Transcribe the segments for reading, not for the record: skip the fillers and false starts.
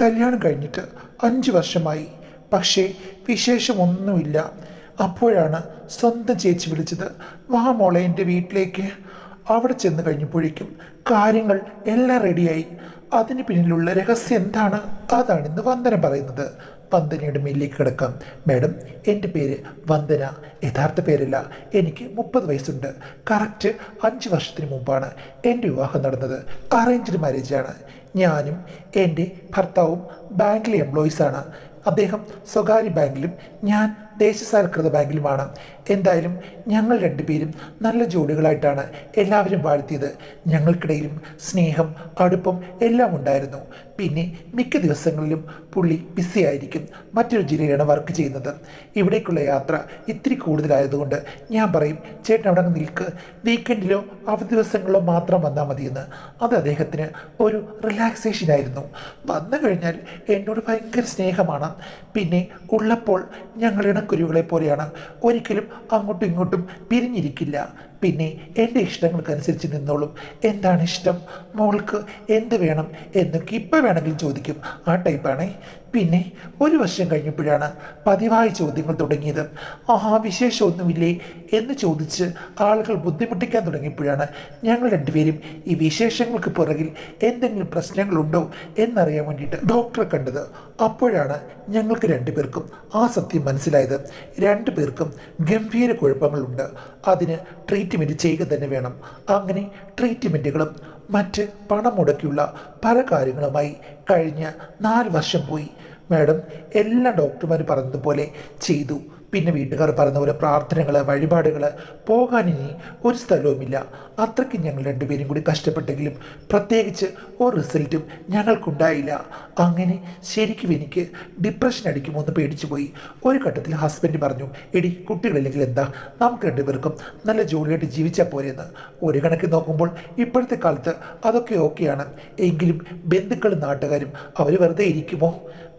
കല്യാണം കഴിഞ്ഞിട്ട് 5 വർഷമായി. പക്ഷേ വിശേഷമൊന്നുമില്ല. അപ്പോഴാണ് സ്വന്തം ചേച്ചി വിളിച്ചത്. വാ മോളെ എൻ്റെ വീട്ടിലേക്ക്. അവിടെ ചെന്ന് കഴിഞ്ഞപ്പോഴേക്കും കാര്യങ്ങൾ എല്ലാം റെഡിയായി. അതിന് പിന്നിലുള്ള രഹസ്യം എന്താണ്? അതാണിന്ന് വന്ദന പറയുന്നത്. വന്ദനയുടെ മേലിലേക്ക് കിടക്കാം. മാഡം, എൻ്റെ പേര് വന്ദന. യഥാർത്ഥ പേരല്ല. എനിക്ക് 30 വയസ്സുണ്ട്. കറക്റ്റ് 5 വർഷത്തിന് മുമ്പാണ് എൻ്റെ വിവാഹം നടന്നത്. അറേഞ്ച്ഡ് മാരേജാണ്. ഞാനും എൻ്റെ ഭർത്താവും ബാങ്കിലെ എംപ്ലോയീസാണ്. അദ്ദേഹം സ്വകാര്യ ബാങ്കിലും ഞാൻ ദേശസാൽകൃത ബാങ്കിലുമാണ്. എന്തായാലും ഞങ്ങൾ രണ്ടുപേരും നല്ല ജോഡികളായിട്ടാണ് എല്ലാവരും വാഴ്ത്തിയത്. ഞങ്ങൾക്കിടയിലും സ്നേഹം, അടുപ്പം എല്ലാം ഉണ്ടായിരുന്നു. പിന്നെ മിക്ക ദിവസങ്ങളിലും പുള്ളി ബിസി ആയിരിക്കും. മറ്റൊരു ജില്ലയിലാണ് വർക്ക് ചെയ്യുന്നത്. ഇവിടേക്കുള്ള യാത്ര ഇത്തിരി കൂടുതലായതുകൊണ്ട് ഞാൻ പറയും, ചേട്ടൻ അവിടെ നിൽക്ക്, വീക്കെൻഡിലോ അവധി ദിവസങ്ങളിലോ മാത്രം വന്നാൽ മതിയെന്ന്. അത് അദ്ദേഹത്തിന് ഒരു റിലാക്സേഷൻ ആയിരുന്നു. വന്നു കഴിഞ്ഞാൽ എന്നോട് ഭയങ്കര സ്നേഹമാണ്. പിന്നെ ഉള്ളപ്പോൾ ഞങ്ങൾ ഇണക്കുരുവികളെ പോലെയാണ്. ഒരിക്കലും അങ്ങോട്ടും ഇങ്ങോട്ടും പിരിഞ്ഞിരിക്കില്ല. പിന്നെ എൻ്റെ ഇഷ്ടങ്ങൾക്കനുസരിച്ച് നിന്നോളും. എന്താണ് ഇഷ്ടം, മോൾക്ക് എന്ത് വേണം എന്നൊക്കെ ഇപ്പം വേണമെങ്കിലും ചോദിക്കും. ആ ടൈപ്പാണേ. പിന്നെ 1 വർഷം കഴിഞ്ഞപ്പോഴാണ് പതിവായ ചോദ്യങ്ങൾ തുടങ്ങിയത്. വിശേഷമൊന്നുമില്ലേ എന്ന് ചോദിച്ച് ആളുകൾ ബുദ്ധിമുട്ടിക്കാൻ തുടങ്ങിയപ്പോഴാണ് ഞങ്ങൾ രണ്ടുപേരും ഈ വിശേഷങ്ങൾക്ക് പുറകിൽ എന്തെങ്കിലും പ്രശ്നങ്ങളുണ്ടോ എന്നറിയാൻ വേണ്ടിയിട്ട് ഡോക്ടറെ കണ്ടത്. അപ്പോഴാണ് ഞങ്ങൾക്ക് രണ്ടുപേർക്കും ആ സത്യം മനസ്സിലായത്. രണ്ടുപേർക്കും ഗംഭീര കുഴപ്പങ്ങളുണ്ട്. അതിന് ട്രീറ്റ്മെൻറ്റ് ചെയ്യുക തന്നെ വേണം. അങ്ങനെ ട്രീറ്റ്മെൻറ്റുകളും മറ്റ് പണം മുടക്കിയുള്ള പല കാര്യങ്ങളുമായി കഴിഞ്ഞ 4 വർഷം പോയി. മാഡം, എല്ലാ ഡോക്ടർമാർ പറഞ്ഞതുപോലെ ചെയ്തു. പിന്നെ വീട്ടുകാർ പറഞ്ഞ പോലെ പ്രാർത്ഥനകൾ, വഴിപാടുകൾ, പോകാനിനി ഒരു സ്ഥലവുമില്ല. അത്രയ്ക്ക് ഞങ്ങൾ രണ്ടുപേരും കൂടി കഷ്ടപ്പെട്ടെങ്കിലും പ്രത്യേകിച്ച് ഒരു റിസൾട്ടും ഞങ്ങൾക്കുണ്ടായില്ല. അങ്ങനെ ശരിക്കും എനിക്ക് ഡിപ്രഷൻ അടിക്കുമോ എന്ന് പേടിച്ചു പോയി. ഒരു ഘട്ടത്തിൽ ഹസ്ബൻഡ് പറഞ്ഞു, എടി കുട്ടികളില്ലെങ്കിൽ എന്താ, നമുക്ക് രണ്ടുപേർക്കും നല്ല ജോലിയായിട്ട് ജീവിച്ചാൽ പോരെയെന്ന്. ഒരു കണക്കിൽ നോക്കുമ്പോൾ ഇപ്പോഴത്തെ കാലത്ത് അതൊക്കെ ഓക്കെയാണ്. എങ്കിലും ബന്ധുക്കളും നാട്ടുകാരും അവർ വെറുതെ ഇരിക്കുമോ?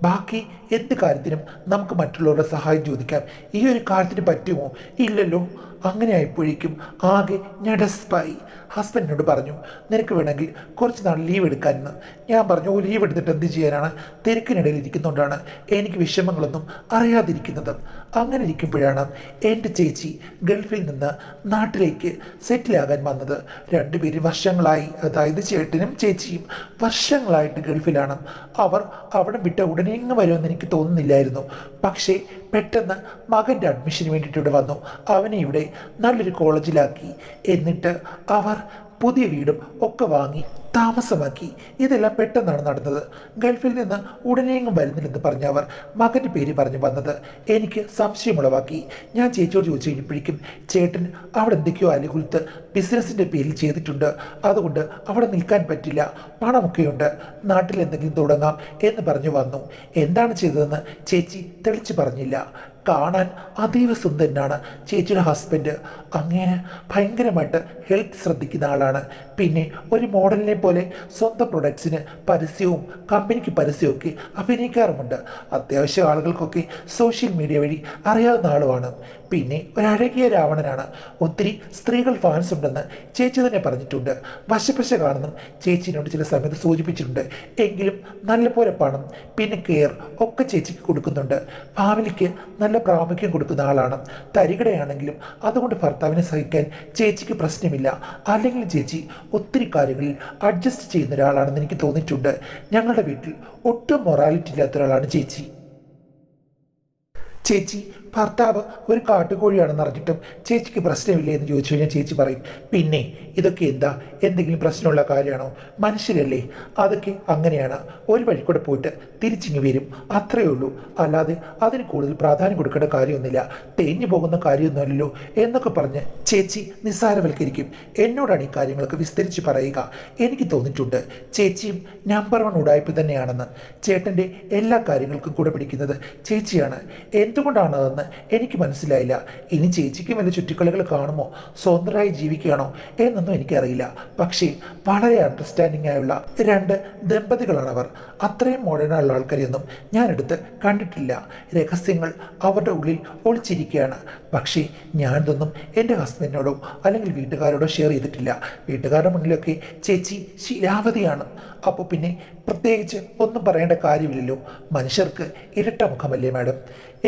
ബാക്കി എന്ത് കാര്യത്തിനും നമുക്ക് മറ്റുള്ളവരുടെ സഹായം ചോദിക്കാം. ഈ ഒരു കാര്യത്തിന് പറ്റുമോ? ഇല്ലല്ലോ. അങ്ങനെ ആയപ്പോഴേക്കും ആകെ ഞാൻ ഡെസ്പായി. ഹസ്ബൻഡിനോട് പറഞ്ഞു, നിനക്ക് വേണമെങ്കിൽ കുറച്ച് നാൾ ലീവ് എടുക്കാമെന്ന്. ഞാൻ പറഞ്ഞു, ലീവ് എടുത്തിട്ട് എന്ത് ചെയ്യാനാണ്? തിരക്കിനിടയിൽ ഇരിക്കുന്നതുകൊണ്ടാണ് എനിക്ക് വിഷമങ്ങളൊന്നും അറിയാതിരിക്കുന്നത്. അങ്ങനെ ഇരിക്കുമ്പോഴാണ് എൻ്റെ ചേച്ചി ഗൾഫിൽ നിന്ന് നാട്ടിലേക്ക് സെറ്റിലാകാൻ വന്നത്. രണ്ടുപേരും വർഷങ്ങളായി, അതായത് ചേട്ടനും ചേച്ചിയും വർഷങ്ങളായിട്ട് ഗൾഫിലാണ്. അവർ അവിടെ വിട്ട ഉടനെ ഇങ്ങ് വരുമെന്ന് എനിക്ക് തോന്നുന്നില്ലായിരുന്നു. പക്ഷേ പെട്ടെന്ന് മകൻ്റെ അഡ്മിഷന് വേണ്ടിയിട്ട് ഇവിടെ വന്നു. അവനെ ഇവിടെ നല്ലൊരു കോളേജിലാക്കി. എന്നിട്ട് അവർ പുതിയ വീടും ഒക്കെ വാങ്ങി താമസമാക്കി. ഇതെല്ലാം പെട്ടെന്നാണ് നടന്നത്. ഗൾഫിൽ നിന്ന് ഉടനെയെങ്ങും വരുന്നില്ലെന്ന് പറഞ്ഞ അവർ മകൻ്റെ പേര് പറഞ്ഞു വന്നത് എനിക്ക് സംശയമുളവാക്കി. ഞാൻ ചേച്ചിയോട് ചോദിച്ചു കഴിഞ്ഞപ്പോഴേക്കും ചേട്ടൻ അവിടെ എന്തൊക്കെയോ അലകുലത്ത് ബിസിനസ്സിൻ്റെ പേരിൽ ചെയ്തിട്ടുണ്ട്, അതുകൊണ്ട് അവിടെ നിൽക്കാൻ പറ്റില്ല, പണമൊക്കെയുണ്ട്, നാട്ടിൽ എന്തെങ്കിലും തുടങ്ങാം എന്ന് പറഞ്ഞു വന്നു. എന്താണ് ചെയ്തതെന്ന് ചേച്ചി തെളിച്ച് പറഞ്ഞില്ല. കാണാൻ അതീവ സുന്ദരനാണ് ചേച്ചിയുടെ ഹസ്ബൻഡ്. അങ്ങനെ ഭയങ്കരമായിട്ട് ഹെൽത്ത് ശ്രദ്ധിക്കുന്ന ആളാണ്. പിന്നെ ഒരു മോഡലിനെ പോലെ സ്വന്തം പ്രൊഡക്ട്സിന് പരസ്യവും കമ്പനിക്ക് പരസ്യമൊക്കെ അഭിനയിക്കാറുമുണ്ട്. അത്യാവശ്യം ആളുകൾക്കൊക്കെ സോഷ്യൽ മീഡിയ വഴി അറിയാവുന്ന ആളുമാണ്. പിന്നെ ഒരഴകിയ രാവണനാണ്. ഒത്തിരി സ്ത്രീകൾ ഫാൻസ് ഉണ്ടെന്ന് ചേച്ചി തന്നെ പറഞ്ഞിട്ടുണ്ട്. വശപ്പശ കാണുന്നു ചേച്ചിനോട് ചില സമയത്ത് സൂചിപ്പിച്ചിട്ടുണ്ട്. എങ്കിലും നല്ലപോലെ പണം പിന്നെ കെയർ ഒക്കെ ചേച്ചിക്ക് കൊടുക്കുന്നുണ്ട്. ഫാമിലിക്ക് നല്ല പ്രാമുഖ്യം കൊടുക്കുന്ന ആളാണ്. തരികടയാണെങ്കിലും അതുകൊണ്ട് ഭർത്താവിനെ സഹിക്കാൻ ചേച്ചിക്ക് പ്രശ്നമില്ല. അല്ലെങ്കിൽ ചേച്ചി ഒത്തിരി കാര്യങ്ങളിൽ അഡ്ജസ്റ്റ് ചെയ്യുന്ന ഒരാളാണെന്ന് എനിക്ക് തോന്നിയിട്ടുണ്ട്. ഞങ്ങളുടെ വീട്ടിൽ ഒട്ടും മൊറാലിറ്റി ഇല്ലാത്ത ഒരാളാണ് ചേച്ചി. ഭർത്താവ് ഒരു കാട്ടുകോഴിയാണെന്ന് അറിഞ്ഞിട്ടും ചേച്ചിക്ക് പ്രശ്നമില്ലേ എന്ന് ചോദിച്ചു കഴിഞ്ഞാൽ ചേച്ചി പറയും, പിന്നെ ഇതൊക്കെ എന്താ, എന്തെങ്കിലും പ്രശ്നമുള്ള കാര്യമാണോ? മനുഷ്യരല്ലേ, അതൊക്കെ അങ്ങനെയാണ്. ഒരു വഴി കൂടെ പോയിട്ട് തിരിച്ചിങ്ങി വരും, അത്രയേ ഉള്ളൂ. അല്ലാതെ അതിന് കൂടുതൽ പ്രാധാന്യം കൊടുക്കേണ്ട കാര്യമൊന്നുമില്ല, തേഞ്ഞു പോകുന്ന കാര്യമൊന്നുമല്ലല്ലോ എന്നൊക്കെ പറഞ്ഞ് ചേച്ചി നിസ്സാരവൽക്കരിക്കും. എന്നോടാണ് ഈ കാര്യങ്ങളൊക്കെ വിസ്തരിച്ച് പറയുക. എനിക്ക് തോന്നിയിട്ടുണ്ട് ചേച്ചിയും നമ്പർ 1 ഉടായ്പ തന്നെയാണെന്ന്. ചേട്ടൻ്റെ എല്ലാ കാര്യങ്ങൾക്കും കൂടെ പിടിക്കുന്നത് ചേച്ചിയാണ്. എന്തുകൊണ്ടാണ് അതെന്ന് എനിക്ക് മനസ്സിലായില്ല. ഇനി ചേച്ചിക്ക് വല്ല ചുറ്റിക്കളികൾ കാണുമോ, സ്വന്തമായി ജീവിക്കുകയാണോ എന്നൊന്നും എനിക്കറിയില്ല. പക്ഷേ വളരെ അണ്ടർസ്റ്റാൻഡിംഗ് ആയുള്ള 2 ദമ്പതികളാണവർ. അത്രയും മോഡേണായുള്ള ആൾക്കാരെയൊന്നും ഞാനെടുത്ത് കണ്ടിട്ടില്ല. രഹസ്യങ്ങൾ അവരുടെ ഉള്ളിൽ ഒളിച്ചിരിക്കുകയാണ്. പക്ഷേ ഞാനിതൊന്നും എൻ്റെ ഹസ്ബൻഡിനോടോ അല്ലെങ്കിൽ വീട്ടുകാരോടോ ഷെയർ ചെയ്തിട്ടില്ല. വീട്ടുകാരുടെ മുന്നിലൊക്കെ ചേച്ചി ശീലാവതിയാണ്. അപ്പോൾ പിന്നെ പ്രത്യേകിച്ച് ഒന്നും പറയേണ്ട കാര്യമില്ലല്ലോ. മനുഷ്യർക്ക് ഇരട്ട മുഖമല്ലേ മാഡം.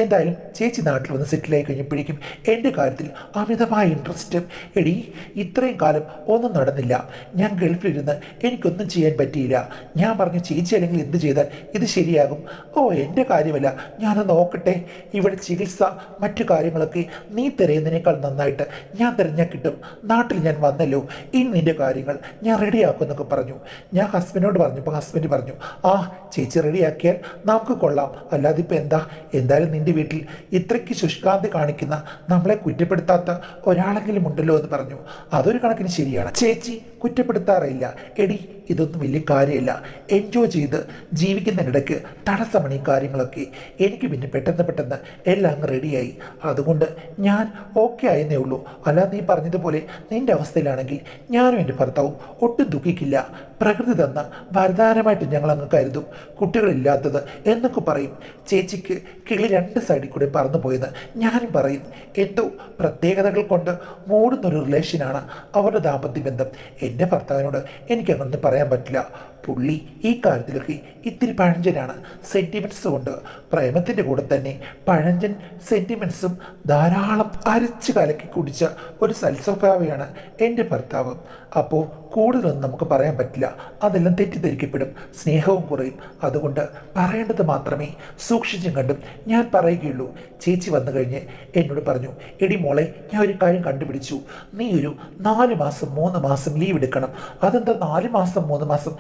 എന്തായാലും ചേച്ചി നാട്ടിൽ വന്ന് സെറ്റിലായി കഴിഞ്ഞപ്പോഴേക്കും എൻ്റെ കാര്യത്തിൽ അമിതമായ ഇൻട്രസ്റ്റ്. എടി, ഇത്രയും കാലം ഒന്നും നടന്നില്ല. ഞാൻ ഗൾഫിലിരുന്ന് എനിക്കൊന്നും ചെയ്യാൻ പറ്റിയില്ല. ഞാൻ പറഞ്ഞു ചേച്ചി അല്ലെങ്കിൽ എന്ത് ചെയ്താൽ ഇത് ശരിയാകും. ഓ, എൻ്റെ കാര്യമല്ല, ഞാനത് നോക്കട്ടെ. ഇവിടെ ചികിത്സ മറ്റു കാര്യങ്ങളൊക്കെ നീ തിരയുന്നതിനേക്കാൾ നന്നായിട്ട് ഞാൻ തിരഞ്ഞാൽ കിട്ടും. നാട്ടിൽ ഞാൻ വന്നല്ലോ, ഇനി നിൻ്റെ കാര്യങ്ങൾ ഞാൻ റെഡിയാക്കും എന്നൊക്കെ പറഞ്ഞു. ഞാൻ ഹസ്ബൻഡിനോട് പറഞ്ഞപ്പോൾ ഹസ്ബൻഡ് പറഞ്ഞു, ആ ചേച്ചി റെഡിയാക്കിയാൽ നമുക്ക് കൊള്ളാം, അല്ലാതെ ഇപ്പം എന്താ. എന്തായാലും നിൻ്റെ വീട്ടിൽ ഇത്രയ്ക്ക് ശുഷ്കാന്തി കാണിക്കുന്ന, നമ്മളെ കുറ്റപ്പെടുത്താത്ത ഒരാളെങ്കിലും ഉണ്ടല്ലോ എന്ന് പറഞ്ഞു. അതൊരു കണക്കിന് ശരിയാണ്. ചേച്ചി കുറ്റപ്പെടുത്താറില്ല. എടി, ഇതൊന്നും വലിയ കാര്യമില്ല. എൻജോയ് ചെയ്ത് ജീവിക്കുന്നതിനിടയ്ക്ക് തടസ്സമാണ് ഈ കാര്യങ്ങളൊക്കെ. എനിക്ക് പിന്നെ പെട്ടെന്ന് എല്ലാം അങ്ങ് റെഡിയായി. അതുകൊണ്ട് ഞാൻ ഓക്കെ ആയെന്നേ ഉള്ളൂ. അല്ലാതെ നീ പറഞ്ഞതുപോലെ നിൻ്റെ അവസ്ഥയിലാണെങ്കിൽ ഞാനും എൻ്റെ ഭർത്താവും ഒട്ടും ദുഃഖിക്കില്ല. പ്രകൃതി തന്ന വരദാനമായിട്ട് ഞങ്ങളങ്ങ് കരുതും. കുട്ടികളില്ലാത്തത് എന്നൊക്കെ പറയും. ചേച്ചിക്ക് കിളി രണ്ട് സൈഡിൽ കൂടെ പറന്നു പോയെന്ന് ഞാനും പറയും. എന്തോ പ്രത്യേകതകൾ കൊണ്ട് മൂടുന്നൊരു റിലേഷനാണ് അവരുടെ ദാമ്പത്യ ബന്ധം. എൻ്റെ ഭർത്താവിനോട് എനിക്കങ്ങനെ പറയാൻ പറ്റില്ല. പുള്ളി ഈ കാര്യത്തിലൊക്കെ ഇത്തിരി പഴഞ്ചനാണ്. സെൻറ്റിമെൻറ്റ്സ് കൊണ്ട് പ്രേമത്തിൻ്റെ കൂടെ തന്നെ പഴഞ്ചൻ സെൻറ്റിമെൻറ്റ്സും ധാരാളം അരച്ച് കലക്കി കുടിച്ച ഒരു സൽസ്വഭാവിയാണ് എൻ്റെ ഭർത്താവ്. അപ്പോൾ കൂടുതലൊന്നും നമുക്ക് പറയാൻ പറ്റില്ല. അതെല്ലാം തെറ്റിദ്ധരിക്കപ്പെടും, സ്നേഹവും കുറയും. അതുകൊണ്ട് പറയേണ്ടത് മാത്രമേ സൂക്ഷിച്ചും കണ്ടും ഞാൻ പറയുകയുള്ളൂ. ചേച്ചി വന്നു കഴിഞ്ഞ് എന്നോട് പറഞ്ഞു, എടി മോളെ, ഞാൻ ഒരു കാര്യം കണ്ടുപിടിച്ചു. നീ ഒരു 4 മാസം 3 മാസം ലീവ് എടുക്കണം. അതെന്താ 4 മാസം 3 മാസം?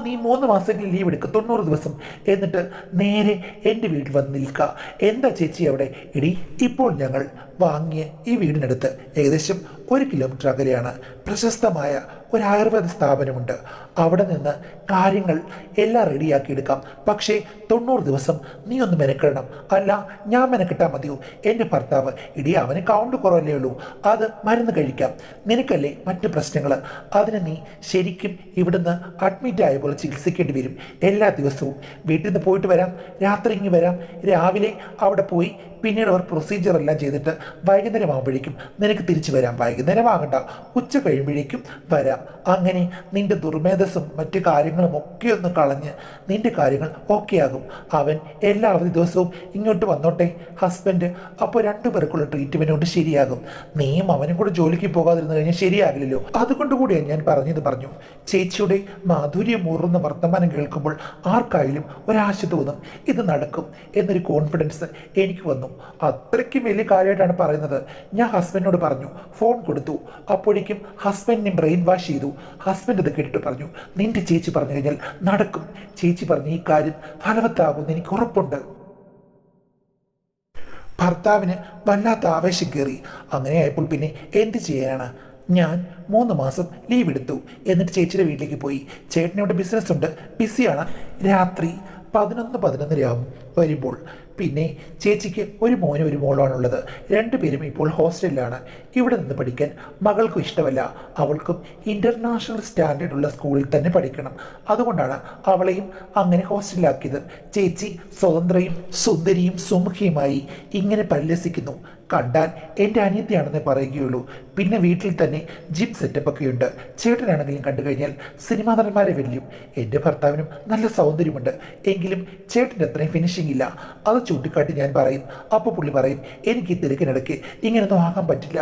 നീ 3 മാസമെങ്കിലും ലീവ് എടുക്കുക, 90 ദിവസം. എന്നിട്ട് നേരെ എൻ്റെ വീട്ടിൽ വന്ന് നിൽക്കുക. എന്താ ചേച്ചി അവിടെ? എടി, ഇപ്പോൾ ഞങ്ങൾ വാങ്ങിയ ഈ വീടിനടുത്ത് ഏകദേശം 1 കിലോമീറ്റർ അകലെയാണ് പ്രശസ്തമായ ഒരു ആയുർവേദ സ്ഥാപനമുണ്ട്. അവിടെ നിന്ന് കാര്യങ്ങൾ എല്ലാം റെഡിയാക്കി എടുക്കാം. പക്ഷേ 90 ദിവസം നീ ഒന്ന് മെനക്കെടണം. അല്ല, ഞാൻ മെനക്കെട്ടാൽ മതിയോ? എൻ്റെ ഭർത്താവ്, ഇടി, അവന് കൗണ്ട് കുറവല്ലേ ഉള്ളൂ, അത് മരുന്ന് കഴിക്കാം. നിനക്കല്ലേ മറ്റ് പ്രശ്നങ്ങൾ. അതിന് നീ ശരിക്കും ഇവിടുന്ന് അഡ്മിറ്റ് ആയ പോലെ ചികിത്സിക്കേണ്ടി വരും. എല്ലാ ദിവസവും വീട്ടിൽ നിന്ന് പോയിട്ട് വരാം, രാത്രി ഇങ്ങ് വരാം, രാവിലെ അവിടെ പോയി പിന്നീട് അവർ പ്രൊസീജിയർ എല്ലാം ചെയ്തിട്ട് വൈകുന്നേരം ആകുമ്പോഴേക്കും നിനക്ക് തിരിച്ചു വരാം. വൈകുന്നേരം ആകണ്ട, ഉച്ച കഴിയുമ്പോഴേക്കും വരാം. അങ്ങനെ നിന്റെ ദുർമേധസ്സും മറ്റു കാര്യങ്ങളും ഒക്കെ ഒന്ന് കളഞ്ഞ് നിന്റെ കാര്യങ്ങൾ ഓക്കെ ആകും. അവൻ എല്ലാ അവധി ദിവസവും ഇങ്ങോട്ട് വന്നോട്ടെ, ഹസ്ബൻഡ്. അപ്പോൾ 2 പേർക്കുള്ള ട്രീറ്റ്മെൻറ്റ് കൊണ്ട് ശരിയാകും. നീയും അവനും കൂടെ ജോലിക്ക് പോകാതിരുന്നു കഴിഞ്ഞാൽ ശരിയാകില്ലല്ലോ. അതുകൊണ്ട് കൂടിയാണ് ഞാൻ പറഞ്ഞു. ചേച്ചിയുടെ മാധുര്യം മൂറുന്ന വർത്തമാനം കേൾക്കുമ്പോൾ ആർക്കായാലും ഒരാശ തോന്നും, ഇത് നടക്കും എന്നൊരു കോൺഫിഡൻസ് എനിക്ക് വന്നു. അത്രയ്ക്കും വലിയ കാര്യമായിട്ടാണ് പറയുന്നത്. ഞാൻ ഹസ്ബൻഡിനോട് പറഞ്ഞു, ഫോൺ കൊടുത്തു. അപ്പോഴേക്കും ഹസ്ബൻഡിനെ ബ്രെയിൻ വാഷ് ചെയ്തു. ഹസ്ബൻഡ് ഇത് കേട്ടിട്ട് പറഞ്ഞു, നിന്റെ ചേച്ചി പറഞ്ഞു കഴിഞ്ഞാൽ നടക്കും. ചേച്ചി പറഞ്ഞ ഈ കാര്യം ഫലവത്താകുമെന്ന് എനിക്ക് ഉറപ്പുണ്ട്. ഭർത്താവിന് വല്ലാത്ത ആവേശം കയറി. അങ്ങനെയായപ്പോൾ പിന്നെ എന്ത് ചെയ്യാനാണ്? ഞാൻ 3 മാസം ലീവ് എടുത്തു. എന്നിട്ട് ചേച്ചിയുടെ വീട്ടിലേക്ക് പോയി. ചേട്ടനിവിടെ ബിസിനസ് ഉണ്ട്, ബിസിയാണ്. രാത്രി 11-11:30 വരുമ്പോൾ പിന്നെ ചേച്ചിക്ക് ഒരു മോനും ഒരു മോളാണുള്ളത്. 2 പേരും ഇപ്പോൾ ഹോസ്റ്റലിലാണ്. ഇവിടെ നിന്ന് പഠിക്കാൻ മകൾക്കും ഇഷ്ടമല്ല. അവൾക്കും ഇൻ്റർനാഷണൽ സ്റ്റാൻഡേർഡുള്ള സ്കൂളിൽ തന്നെ പഠിക്കണം. അതുകൊണ്ടാണ് അവളെയും അങ്ങനെ ഹോസ്റ്റലിലാക്കിയത്. ചേച്ചി സ്വതന്ത്രയും സുന്ദരിയും സുമുഖിയുമായി ഇങ്ങനെ പരിലസിക്കുന്നു. കണ്ടാൽ എൻ്റെ അനിയത്തിയാണെന്ന് പറയുകയുള്ളൂ. പിന്നെ വീട്ടിൽ തന്നെ ജിം സെറ്റപ്പൊക്കെ ഉണ്ട്. ചേട്ടനാണെങ്കിലും കണ്ടു കഴിഞ്ഞാൽ സിനിമാ നടന്മാരെ വെല്ലും. എൻ്റെ ഭർത്താവിനും നല്ല സൗന്ദര്യമുണ്ട്, എങ്കിലും ചേട്ടൻ്റെ അത്രയും ഫിനിഷിംഗ് ഇല്ല. അത് ചൂണ്ടിക്കാട്ടി ഞാൻ പറയും. അപ്പോൾ പുള്ളി പറയും, എനിക്ക് ഈ തിരക്കിനിടയ്ക്ക് ഇങ്ങനെയൊന്നും ആകാൻ പറ്റില്ല.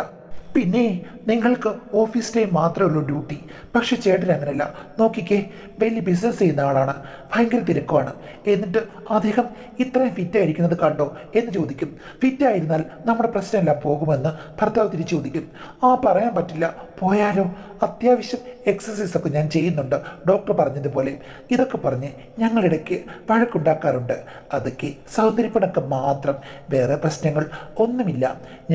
പിന്നെ നിങ്ങൾക്ക് ഓഫീസ് ടൈം മാത്രമേ ഉള്ളൂ ഡ്യൂട്ടി. പക്ഷെ ചേട്ടൻ അങ്ങനെയല്ല. നോക്കിക്കേ, വലിയ ബിസിനസ് ചെയ്യുന്ന ആളാണ്, ഭയങ്കര തിരക്കുമാണ്. എന്നിട്ട് അദ്ദേഹം ഇത്രയും ഫിറ്റായിരിക്കുന്നത് കണ്ടോ എന്ന് ചോദിക്കും. ഫിറ്റായിരുന്നാൽ നമ്മുടെ പ്രശ്നമെല്ലാം പോകുമെന്ന് ഭർത്താവ് തിരിച്ചു ചോദിക്കും. പറയാൻ പറ്റില്ല, പോയാലോ? അത്യാവശ്യം എക്സസൈസൊക്കെ ഞാൻ ചെയ്യുന്നുണ്ട്, ഡോക്ടർ പറഞ്ഞതുപോലെ. ഇതൊക്കെ പറഞ്ഞ് ഞങ്ങളിടയ്ക്ക് വഴക്കുണ്ടാക്കാറുണ്ട്. അതൊക്കെ സൗന്ദര്യപ്പണക്കം മാത്രം, വേറെ പ്രശ്നങ്ങൾ ഒന്നുമില്ല.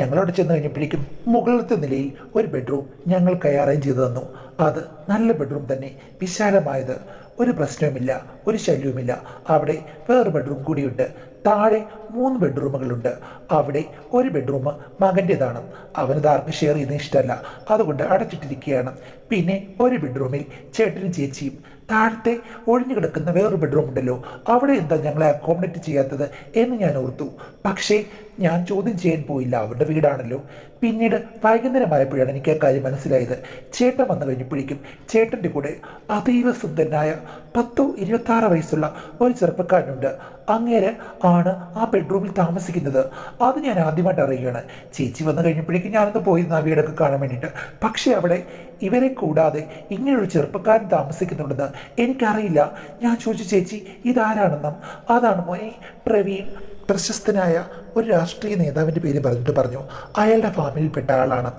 ഞങ്ങളോട് ചെന്ന് കഴിഞ്ഞപ്പോഴേക്കും മുകളിലത്തെ നിലയിൽ ഒരു ബെഡ്റൂം ഞങ്ങൾക്കായി അറേഞ്ച് ചെയ്തു തന്നു. അത് നല്ല ബെഡ്റൂം തന്നെ, വിശാലമായത്. ഒരു പ്രശ്നവുമില്ല, ഒരു ശല്യവുമില്ല. അവിടെ വേറെ ബെഡ്റൂം കൂടിയുണ്ട്. താഴെ 3 ബെഡ്റൂമുകളുണ്ട്. അവിടെ ഒരു ബെഡ്റൂം മകൻ്റേതാണ്. അവനത് ആർക്കും ഷെയർ ചെയ്യുന്ന ഇഷ്ടമല്ല, അതുകൊണ്ട് അടച്ചിട്ടിരിക്കുകയാണ്. പിന്നെ ഒരു ബെഡ്റൂമിൽ ചേട്ടനും ചേച്ചിയും. താഴത്തെ ഒഴിഞ്ഞു കിടക്കുന്ന വേറൊരു ബെഡ്റൂം ഉണ്ടല്ലോ, അവിടെ എന്താ ഞങ്ങളെ അക്കോമഡേറ്റ് ചെയ്യാത്തത് എന്ന് ഞാൻ ഓർത്തു. പക്ഷേ ഞാൻ ചോദ്യം ചെയ്യാൻ പോയില്ല, അവരുടെ വീടാണല്ലോ. പിന്നീട് വൈകുന്നേരമായപ്പോഴാണ് എനിക്ക് ആ കാര്യം മനസ്സിലായത്. ചേട്ടൻ വന്നു കഴിഞ്ഞപ്പോഴേക്കും ചേട്ടൻ്റെ കൂടെ അതീവ സുന്ദരനായ 10-26 വയസ്സുള്ള ഒരു ചെറുപ്പക്കാരനുണ്ട്. അങ്ങേര് ആണ് ആ ബെഡ്റൂമിൽ താമസിക്കുന്നത്. അത് ഞാൻ ആദ്യമായിട്ട് അറിയുകയാണ്. ചേച്ചി വന്നു കഴിഞ്ഞപ്പോഴേക്കും ഞാനൊന്ന് പോയിരുന്നു ആ വീടൊക്കെ കാണാൻ വേണ്ടിയിട്ട്. പക്ഷേ അവിടെ ഇവരെ കൂടാതെ ഇങ്ങനൊരു ചെറുപ്പക്കാരൻ താമസിക്കുന്നുണ്ടെന്ന് എനിക്കറിയില്ല. ഞാൻ ചോദിച്ചു, ചേച്ചി ഇതാരാണെന്നും. അതാണ് മോനെ പ്രവീൺ, പ്രശസ്തനായ ഒരു രാഷ്ട്രീയ നേതാവിൻ്റെ പേര് പറഞ്ഞിട്ട് പറഞ്ഞു. അയാളുടെ ഫാമിലിയിൽപ്പെട്ട ആളാണ്,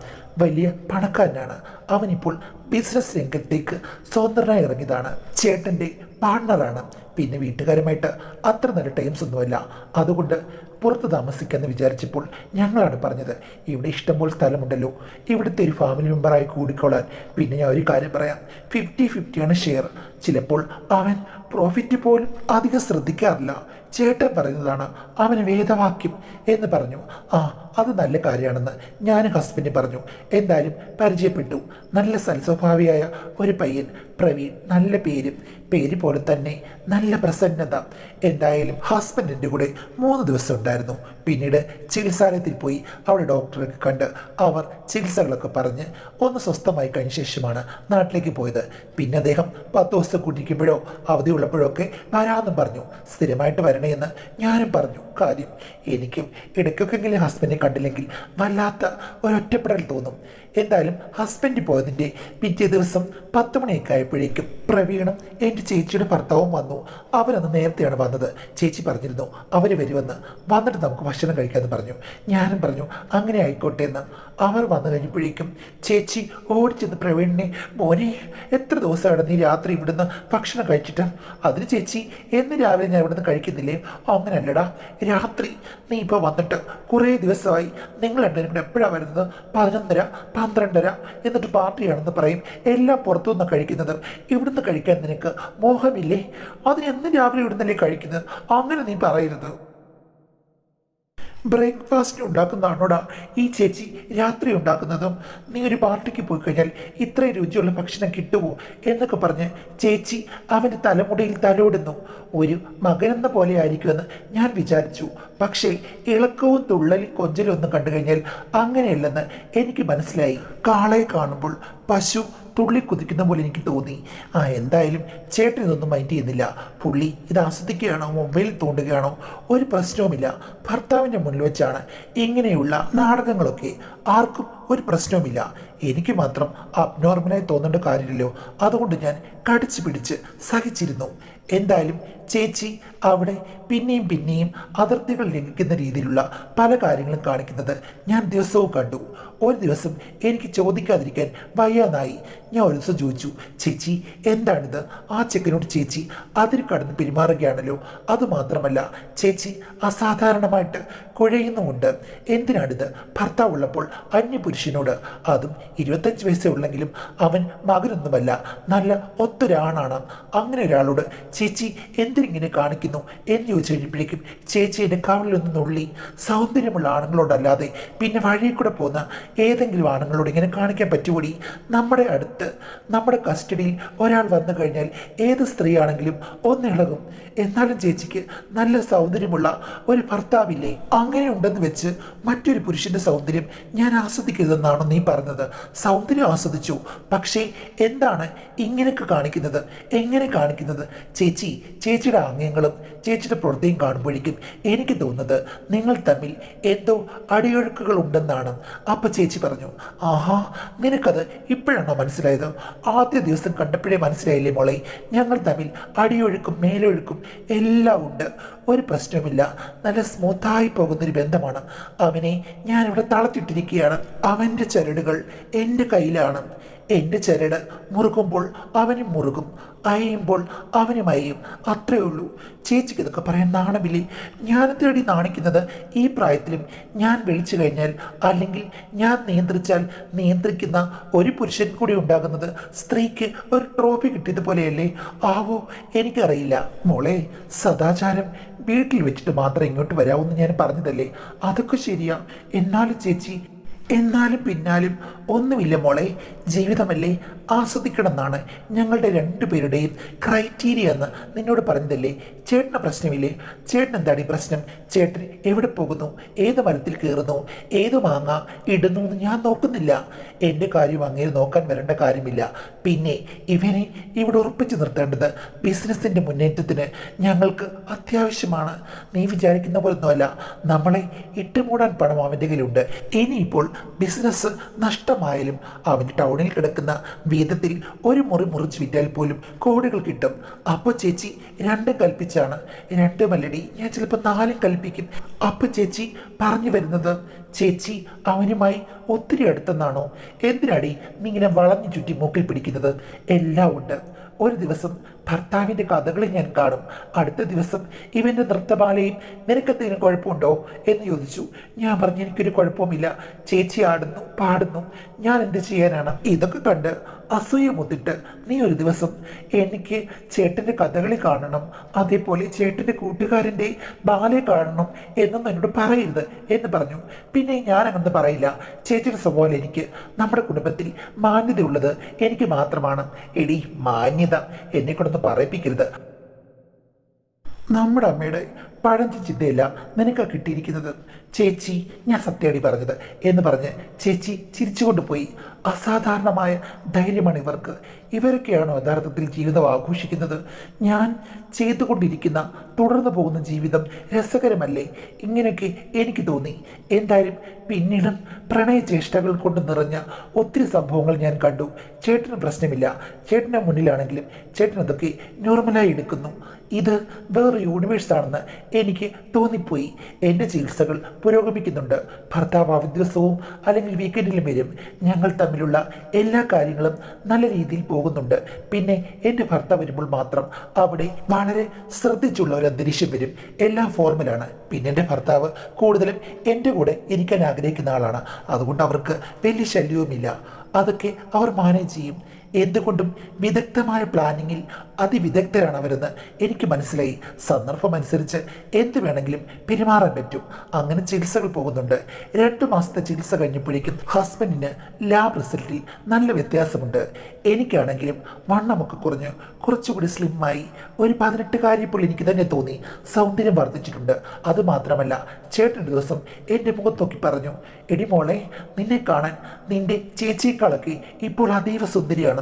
വലിയ പണക്കാരനാണ്. അവനിപ്പോൾ ബിസിനസ് രംഗത്തേക്ക് സ്വതന്ത്രനായി ഇറങ്ങിയതാണ്. ചേട്ടൻ്റെ പാർട്ണറാണ്. പിന്നെ വീട്ടുകാരുമായിട്ട് അത്ര നല്ല ടൈംസ് ഒന്നുമല്ല. അതുകൊണ്ട് പുറത്ത് താമസിക്കാമെന്ന് വിചാരിച്ചപ്പോൾ ഞങ്ങളാണ് പറഞ്ഞത്, ഇവിടെ ഇഷ്ടംപോലെ സ്ഥലമുണ്ടല്ലോ, ഇവിടുത്തെ ഒരു ഫാമിലി മെമ്പറായി കൂടിക്കൊള്ളാൻ. പിന്നെ ഞാൻ ഒരു കാര്യം പറയാം, 50-50 ഷെയർ. ചിലപ്പോൾ അവൻ പ്രോഫിറ്റ് പോലും അധികം ശ്രദ്ധിക്കാറില്ല. ചേട്ടൻ പറയുന്നതാണ് അവന് വേദവാക്യം എന്ന് പറഞ്ഞു. ആ, അത് നല്ല കാര്യമാണെന്ന് ഞാൻ ഹസ്ബൻഡ് പറഞ്ഞു. എന്തായാലും പരിചയപ്പെട്ടു. നല്ല സൽസ്വഭാവിയായ ഒരു പയ്യൻ പ്രവീൺ. നല്ല പേര് പോലെ തന്നെ നല്ല പ്രസന്നത. എന്തായാലും ഹസ്ബൻഡിൻ്റെ കൂടെ 3 ദിവസം ഉണ്ടായിരുന്നു. പിന്നീട് ചികിത്സാലയത്തിൽ പോയി അവിടെ ഡോക്ടറെ കണ്ട് അവർ ചികിത്സകളൊക്കെ പറഞ്ഞ് ഒന്ന് സ്വസ്ഥമായി കഴിഞ്ഞ ശേഷമാണ് നാട്ടിലേക്ക് പോയത്. പിന്നെ അദ്ദേഹം 10 ദിവസം കൂട്ടിയിരിക്കുമ്പോഴോ അവധിയുള്ളപ്പോഴോ ഒക്കെ വരാമെന്നും പറഞ്ഞു. സ്ഥിരമായിട്ട് വരണേ എന്ന് ഞാനും പറഞ്ഞു. കാര്യം എനിക്കും ഇടയ്ക്കൊക്കെങ്കിലും ഹസ്ബൻഡിനെ കണ്ടില്ലെങ്കിൽ വല്ലാത്ത ഒരൊറ്റപ്പെടൽ തോന്നും. എന്തായാലും ഹസ്ബൻഡ് പോയതിൻ്റെ പിറ്റേ ദിവസം 10 മണിയൊക്കെ ആയപ്പോഴേക്കും പ്രവീണും എൻ്റെ ചേച്ചിയുടെ ഭർത്താവും വന്നു. അവരന്ന് നേരത്തെയാണ് വന്നത്. ചേച്ചി പറഞ്ഞിരുന്നു അവർ വരുമെന്ന്, വന്നിട്ട് നമുക്ക് ഭക്ഷണം കഴിക്കാമെന്ന് പറഞ്ഞു. ഞാനും പറഞ്ഞു അങ്ങനെ ആയിക്കോട്ടെ എന്ന്. അവർ വന്നു കഴിഞ്ഞപ്പോഴേക്കും ചേച്ചി ഓടിച്ചെന്ന് പ്രവീണിനെ, മോനെ എത്ര ദിവസമാണ് നീ രാത്രി ഇവിടുന്ന് ഭക്ഷണം കഴിച്ചിട്ട്? അതിന് ചേച്ചി എന്ന് രാവിലെ ഞാൻ ഇവിടുന്ന് കഴിക്കുന്നില്ലേ? അങ്ങനെയല്ലടാ, രാത്രി നീ ഇപ്പോൾ വന്നിട്ട് കുറേ ദിവസമായി. നിങ്ങൾ രണ്ടുപേരും കൂടെ എപ്പോഴാണ് വരുന്നത്? 11:30-12:30 എന്നിട്ട് പാർട്ടിയാണെന്ന് പറയും. എല്ലാം പുറത്തുനിന്ന് കഴിക്കുന്നത്, ഇവിടുന്ന് കഴിക്കാൻ നിനക്ക് മോഹമില്ലേ? അതിനെന്നും രാവിലെ ഇവിടുന്നല്ലേ കഴിക്കുന്നത്? അങ്ങനെ നീ പറയരുത്. ബ്രേക്ക്ഫാസ്റ്റ് ഉണ്ടാക്കുന്നതാണോടാ ഈ ചേച്ചി രാത്രി ഉണ്ടാക്കുന്നതും? നീ ഒരു പാർട്ടിക്ക് പോയി കഴിഞ്ഞാൽ ഇത്രയും രുചിയുള്ള ഭക്ഷണം കിട്ടുമോ എന്നൊക്കെ പറഞ്ഞ് ചേച്ചി അവൻ്റെ തലമുടിയിൽ തലോടുന്നു. ഒരു മകനെന്ന പോലെ ആയിരിക്കുമെന്ന് ഞാൻ വിചാരിച്ചു. പക്ഷേ ഇളക്കവും തുള്ളലും കൊഞ്ചലും ഒന്നും കണ്ടു കഴിഞ്ഞാൽ അങ്ങനെയല്ലെന്ന് എനിക്ക് മനസ്സിലായി. കാളയെ കാണുമ്പോൾ പശു തുള്ളി കുതിക്കുന്ന പോലെ എനിക്ക് തോന്നി. എന്തായാലും ചേട്ടൻ ഇതൊന്നും മൈൻഡ് ചെയ്യുന്നില്ല. പുള്ളി ഇത് ആസ്വദിക്കുകയാണോ മൊബൈൽ തോണ്ടുകയാണോ ഒരു പ്രശ്നവുമില്ല. ഭർത്താവിൻ്റെ മുന്നിൽ വെച്ചാണ് ഇങ്ങനെയുള്ള നാടകങ്ങളൊക്കെ. ആർക്കും ഒരു പ്രശ്നവുമില്ല. എനിക്ക് മാത്രം അബ്നോർമലായി തോന്നേണ്ട കാര്യമില്ലല്ലോ. അതുകൊണ്ട് ഞാൻ കടിച്ചു പിടിച്ച് സഹിച്ചിരുന്നു. എന്തായാലും ചേച്ചി അവിടെ പിന്നെയും അതിർത്തികൾ ലംഘിക്കുന്ന രീതിയിലുള്ള പല കാര്യങ്ങളും കാണിക്കുന്നത് ഞാൻ ദിവസവും കണ്ടു. ഒരു ദിവസം എനിക്ക് ചോദിക്കാതിരിക്കാൻ വയ്യാതായി. ഞാൻ ഒരു ദിവസം ചോദിച്ചു, ചേച്ചി എന്താണിത്? ആ ചെക്കനോട് ചേച്ചി അതിൽ കടന്ന് പെരുമാറുകയാണല്ലോ. അതുമാത്രമല്ല ചേച്ചി അസാധാരണമായിട്ട് കുഴയുന്നുമുണ്ട്. എന്തിനാണിത്? ഭർത്താവുള്ളപ്പോൾ അന്യപുരുഷനോട്, അതും 25 വയസ്സേ ഉള്ളെങ്കിലും അവൻ മകനൊന്നുമല്ല, നല്ല ഒത്തൊരാണാണ്. അങ്ങനെ ഒരാളോട് ചേച്ചി എന്തിനിങ്ങനെ കാണിക്കുന്നു എന്ന് ചോദിച്ചു കഴിഞ്ഞപ്പോഴേക്കും ചേച്ചി എൻ്റെ കവളിലൊന്ന് നുള്ളി. സൗന്ദര്യമുള്ള ആണുങ്ങളോടല്ലാതെ പിന്നെ വഴിയിൽ കൂടെ പോകുന്ന ഏതെങ്കിലും ആണുങ്ങളോട് ഇങ്ങനെ കാണിക്കാൻ പറ്റുകൂടി? നമ്മുടെ അടുത്ത്, നമ്മുടെ കസ്റ്റഡിയിൽ ഒരാൾ വന്നു കഴിഞ്ഞാൽ ഏത് സ്ത്രീയാണെങ്കിലും ഒന്നിളകും. എന്നാലും ചേച്ചിക്ക് നല്ല സൗന്ദര്യമുള്ള ഒരു ഭർത്താവില്ലേ? അങ്ങനെ ഉണ്ടെന്ന് വെച്ച് മറ്റൊരു പുരുഷൻ്റെ സൗന്ദര്യം ഞാൻ ആസ്വദിക്കരുതെന്നാണോ നീ പറഞ്ഞത്? സൗന്ദര്യം ആസ്വദിച്ചു, പക്ഷേ എന്താണ് ഇങ്ങനെയൊക്കെ കാണിക്കുന്നത്? എങ്ങനെ കാണിക്കുന്നത്? ചേച്ചിയുടെ ആംഗ്യങ്ങളും ചേച്ചിയുടെ പ്രവൃത്തിയും കാണുമ്പോഴേക്കും എനിക്ക് തോന്നുന്നത് നിങ്ങൾ തമ്മിൽ എന്തോ അടിയൊഴുക്കുകൾ ഉണ്ടെന്നാണ്. അപ്പം ചേച്ചി പറഞ്ഞു, ആഹാ, നിനക്കത് ഇപ്പോഴാണോ മനസ്സിലായത്? ആദ്യ ദിവസം കണ്ടപ്പോഴേ മനസ്സിലായില്ലേ മോളെ? ഞങ്ങൾ തമ്മിൽ അടിയൊഴുക്കും മേലൊഴുക്കും എല്ലാം ഉണ്ട്. ഒരു പ്രശ്നവുമില്ല. നല്ല സ്മൂത്തായി പോകുന്നൊരു ബന്ധമാണ്. അവനെ ഞാനിവിടെ തളർത്തിയിട്ടിരിക്കുകയാണ്. അവൻ്റെ ചരടുകൾ എൻ്റെ കയ്യിലാണ്. എൻ്റെ ചരട് മുറുകുമ്പോൾ അവനും മുറുകും, അയയുമ്പോൾ അവനും അയയും. അത്രയേ ഉള്ളൂ. ചേച്ചിക്ക് ഇതൊക്കെ പറയാൻ നാണമില്ലേ? ഞാൻ തേടി നാണിക്കുന്നത് ഈ പ്രായത്തിലും ഞാൻ വിളിച്ചു കഴിഞ്ഞാൽ, അല്ലെങ്കിൽ ഞാൻ നിയന്ത്രിച്ചാൽ നിയന്ത്രിക്കുന്ന ഒരു പുരുഷൻ കൂടി ഉണ്ടാകുന്നത് സ്ത്രീക്ക് ഒരു ട്രോഫി കിട്ടിയതുപോലെയല്ലേ? ആവോ, എനിക്കറിയില്ല മോളെ. സദാചാരം വീട്ടിൽ വെച്ചിട്ട് മാത്രം ഇങ്ങോട്ട് വരാമെന്ന് ഞാൻ പറഞ്ഞതല്ലേ? അതൊക്കെ ശരിയാ. എന്നാലും പിന്നാലും ഒന്നുമില്ല മോളെ. ജീവിതമല്ലേ, ആസ്വദിക്കണം എന്നാണ് ഞങ്ങളുടെ രണ്ടുപേരുടെയും ക്രൈറ്റീരിയ എന്ന് നിന്നോട് പറഞ്ഞതല്ലേ? ചേട്ടന് പ്രശ്നമില്ലേ? ചേട്ടൻ എന്താണ് ഈ പ്രശ്നം? ചേട്ടൻ എവിടെ പോകുന്നു? ഏത് മരത്തിൽ കയറുന്നു? ഏത് മാങ്ങ ഇടുന്നു എന്ന് ഞാൻ നോക്കുന്നില്ല. എൻ്റെ കാര്യം അങ്ങനെ നോക്കാൻ വരേണ്ട കാര്യമില്ല. പിന്നെ ഇവനെ ഇവിടെ ഉറപ്പിച്ചു നിർത്തേണ്ടത് ബിസിനസ്സിൻ്റെ മുന്നേറ്റത്തിന് ഞങ്ങൾക്ക് അത്യാവശ്യമാണ്. നീ വിചാരിക്കുന്ന പോലൊന്നുമല്ല. നമ്മളെ ഇട്ടുമൂടാൻ പണം അവൻ്റെ കയ്യിലുണ്ട്. ഇനിയിപ്പോൾ ബിസിനസ് നഷ്ടമായാലും അവൻ്റെ ടൗണിൽ കിടക്കുന്ന വീതത്തിൽ ഒരു മുറി മുറിച്ച് വിറ്റാൽ പോലും കോടികൾ കിട്ടും. അപ്പോൾ ചേച്ചി രണ്ടും കൽപ്പിച്ചാണ്. രണ്ടുമല്ലടി, ഞാൻ ചിലപ്പോൾ നാലും കൽപ്പിക്കും. അപ്പോൾ ചേച്ചി പറഞ്ഞു വരുന്നത് ചേച്ചി അവനുമായി ഒത്തിരി അടുത്തെന്നാണോ? എന്തിനാടി നീ ഇങ്ങനെ വളഞ്ഞു ചുറ്റി മൂക്കിൽ പിടിക്കുന്നത്? എല്ലാം ഉണ്ട്. ഒരു ദിവസം ഭർത്താവിൻ്റെ കഥകളി ഞാൻ കാണും, അടുത്ത ദിവസം ഇവൻ്റെ നൃത്തമാലയും. നിനക്കെന്തെങ്കിലും കുഴപ്പമുണ്ടോ എന്ന് ചോദിച്ചു. ഞാൻ പറഞ്ഞു എനിക്കൊരു കുഴപ്പവുമില്ല. ചേച്ചി ആടുന്നു പാടുന്നു, ഞാൻ എന്ത് ചെയ്യാനാണ്? ഇതൊക്കെ കണ്ട് അസൂയ മുത്തിട്ട് നീ ഒരു ദിവസം എനിക്ക് ചേട്ടൻ്റെ കഥകളി കാണണം, അതേപോലെ ചേട്ടൻ്റെ കൂട്ടുകാരൻ്റെ ബാലെ കാണണം എന്നൊന്നും എന്നോട് പറയരുത് എന്ന് പറഞ്ഞു. പിന്നെ ഞാൻ അങ്ങനെ പറയില്ല. ചേച്ചിയുടെ സ്വഭാവം എനിക്ക് നമ്മുടെ കുടുംബത്തിൽ മാന്യതയുള്ളത് എനിക്ക് മാത്രമാണ്. എടി മാന്യത എന്നെ കൊണ്ടൊന്ന് പറയിപ്പിക്കരുത്. നമ്മുടെ അമ്മയുടെ പഴഞ്ചൻ ചിന്തയല്ല നിനക്ക് കിട്ടിയിരിക്കുന്നത്. ചേച്ചി ഞാൻ സത്യമാടി പറഞ്ഞത് എന്ന് പറഞ്ഞ് ചേച്ചി ചിരിച്ചുകൊണ്ട് പോയി. അസാധാരണമായ ധൈര്യമാണ് ഇവർക്ക്. ഇവരൊക്കെയാണോ യഥാർത്ഥത്തിൽ ജീവിതം ആഘോഷിക്കുന്നത്? ഞാൻ ചെയ്തുകൊണ്ടിരിക്കുന്ന തുടർന്നു പോകുന്ന ജീവിതം രസകരമല്ലേ? ഇങ്ങനെയൊക്കെ എനിക്ക് തോന്നി. എന്തായാലും പിന്നീടും പ്രണയചേഷ്ടകൾ കൊണ്ട് നിറഞ്ഞ ഒത്തിരി സംഭവങ്ങൾ ഞാൻ കണ്ടു. ചേട്ടന് പ്രശ്നമില്ല. ചേട്ടൻ്റെ മുന്നിലാണെങ്കിലും ചേട്ടൻ അതൊക്കെ നോർമലായി എടുക്കുന്നു. ഇത് വേറെ യൂണിവേഴ്സാണെന്ന് എനിക്ക് തോന്നിപ്പോയി. എൻ്റെ ചികിത്സകൾ പുരോഗമിക്കുന്നുണ്ട്. ഭർത്താവ് അവധി ദിവസവും അല്ലെങ്കിൽ വീക്കെൻഡിലും വരും. ഞങ്ങൾ തമ്മിലുള്ള എല്ലാ കാര്യങ്ങളും നല്ല രീതിയിൽ പോകുന്നുണ്ട്. പിന്നെ എൻ്റെ ഭർത്താവ് വരുമ്പോൾ മാത്രം അവിടെ വളരെ ശ്രദ്ധിച്ചുള്ള ഒരു അന്തരീക്ഷം വരും. എല്ലാം ഫോർമലാണ്. പിന്നെ എൻ്റെ ഭർത്താവ് കൂടുതലും എൻ്റെ കൂടെ ഇരിക്കാൻ ആഗ്രഹിക്കുന്ന ആളാണ്. അതുകൊണ്ട് അവർക്ക് വലിയ ശല്യവുമില്ല. അതൊക്കെ അവർ മാനേജ് ചെയ്യും. എന്തുകൊണ്ടും വിദഗ്ധമായ പ്ലാനിങ്ങിൽ അതിവിദഗ്ധരാണ് അവരെന്ന് എനിക്ക് മനസ്സിലായി. സന്ദർഭമനുസരിച്ച് എന്ത് വേണമെങ്കിലും പെരുമാറാൻ പറ്റും. അങ്ങനെ ചികിത്സകൾ പോകുന്നുണ്ട്. 2 മാസത്തെ ചികിത്സ കഴിഞ്ഞപ്പോഴേക്കും ഹസ്ബൻഡിന് ലാബ് റിസൾട്ടിൽ നല്ല വ്യത്യാസമുണ്ട്. എനിക്കാണെങ്കിലും വണ്ണമൊക്കെ കുറഞ്ഞ് കുറച്ചുകൂടി സ്ലിമ്മായി. ഒരു 18 ഇപ്പോൾ എനിക്ക് തന്നെ തോന്നി. സൗന്ദര്യം വർദ്ധിച്ചിട്ടുണ്ട്. അതുമാത്രമല്ല, ചേട്ടൻ ഒരു ദിവസം എൻ്റെ മുഖത്ത് നോക്കി പറഞ്ഞു, എടി മോളെ, നിന്നെ കാണാൻ നിന്റെ ചേച്ചിയേക്കാളൊക്കെ ഇപ്പോൾ അതീവ സുന്ദരിയാണെന്ന്.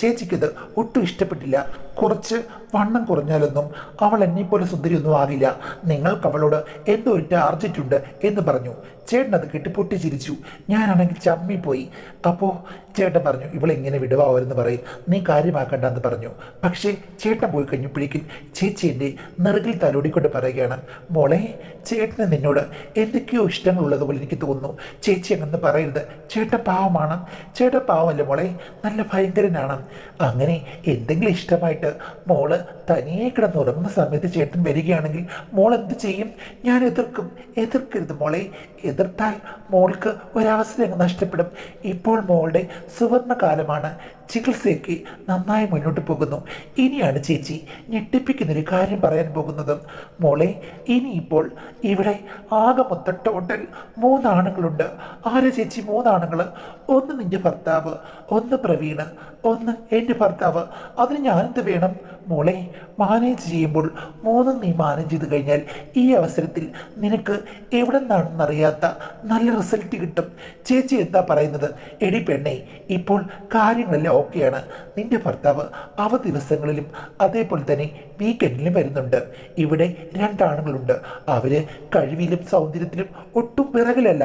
ചേച്ചിക്കിത് ഒട്ടും ഇഷ്ടപ്പെട്ടില്ല. കുറച്ച് വണ്ണം കുറഞ്ഞാലൊന്നും അവൾ എന്നെപ്പോലെ സുന്ദരിയൊന്നും ആകില്ല. നിങ്ങൾക്ക് അവളോട് എന്തോ ഒരു ടാർജറ്റുണ്ട് എന്ന് പറഞ്ഞു. ചേട്ടൻ അത് കേട്ട് പൊട്ടിച്ചിരിച്ചു. ഞാനാണെങ്കിൽ ചമ്മിപ്പോയി. അപ്പോൾ ചേട്ടൻ പറഞ്ഞു, ഇവളെങ്ങനെ വിടുവാവരെന്ന് പറയും, നീ കാര്യമാക്കണ്ടെന്ന് പറഞ്ഞു. പക്ഷേ ചേട്ടൻ പോയി കഴിഞ്ഞപ്പോഴേക്കും ചേച്ചി എൻ്റെ നെറുകിൽ തലോടിക്കൊണ്ട് പറയുകയാണ്, മോളെ, ചേട്ടന് നിന്നോട് എന്തൊക്കെയോ ഇഷ്ടങ്ങളുള്ളതുപോലെ എനിക്ക് തോന്നുന്നു. ചേച്ചി അങ്ങനെ പറയരുത്. ചേട്ടൻ പാവമാണ്. ചേട്ടൻ പാവമല്ലേ മോളെ, നല്ല ഭയങ്കരനാണ്. അങ്ങനെ എന്തെങ്കിലും ഇഷ്ടമായിട്ട് മോള് തനിയെ കിടന്നുറങ്ങുന്ന സമയത്ത് ചേട്ടൻ വരികയാണെങ്കിൽ മോൾ എന്ത് ചെയ്യും? ഞാൻ എതിർക്കും. എതിർക്കരുത് മോളെ. എതിർത്താൽ മോൾക്ക് ഒരവസരം നഷ്ടപ്പെടും. ഇപ്പോൾ മോളുടെ സുവർണ കാലമാണ്. ചികിത്സയ്ക്ക് നന്നായി മുന്നോട്ട് പോകുന്നു. ഇനിയാണ് ചേച്ചി ഞെട്ടിപ്പിക്കുന്നൊരു കാര്യം പറയാൻ പോകുന്നത്. മോളെ, ഇനിയിപ്പോൾ ഇവിടെ ആകെ മൊത്തം ടോട്ടൽ 3 ആണുങ്ങളുണ്ട്. ആരാ ചേച്ചി 3 ആണുങ്ങൾ? ഒന്ന് നിന്റെ ഭർത്താവ്, ഒന്ന് പ്രവീണ്, ഒന്ന് എൻ്റെ ഭർത്താവ്. അതിന് ഞാനെന്ത് വേണം? മോളെ, മാനേജ് ചെയ്യുമ്പോൾ 3ഉം നീ മാനേജ് ചെയ്ത് കഴിഞ്ഞാൽ ഈ അവസരത്തിൽ നിനക്ക് എവിടെ നിന്നാണെന്നറിയാത്ത നല്ല റിസൾട്ട് കിട്ടും. ചേച്ചി എന്താ പറയുന്നത്? എടി പെണ്ണെ, ഇപ്പോൾ കാര്യങ്ങളെല്ലാം ഓക്കെയാണ്. നിന്റെ ഭർത്താവ് അവധി ദിവസങ്ങളിലും അതേപോലെ തന്നെ വീക്കെൻഡിലും വരുന്നുണ്ട്. ഇവിടെ 2 ആണുങ്ങളുണ്ട്. അവര് കഴിവിലും സൗന്ദര്യത്തിലും ഒട്ടും പിറകിലല്ല.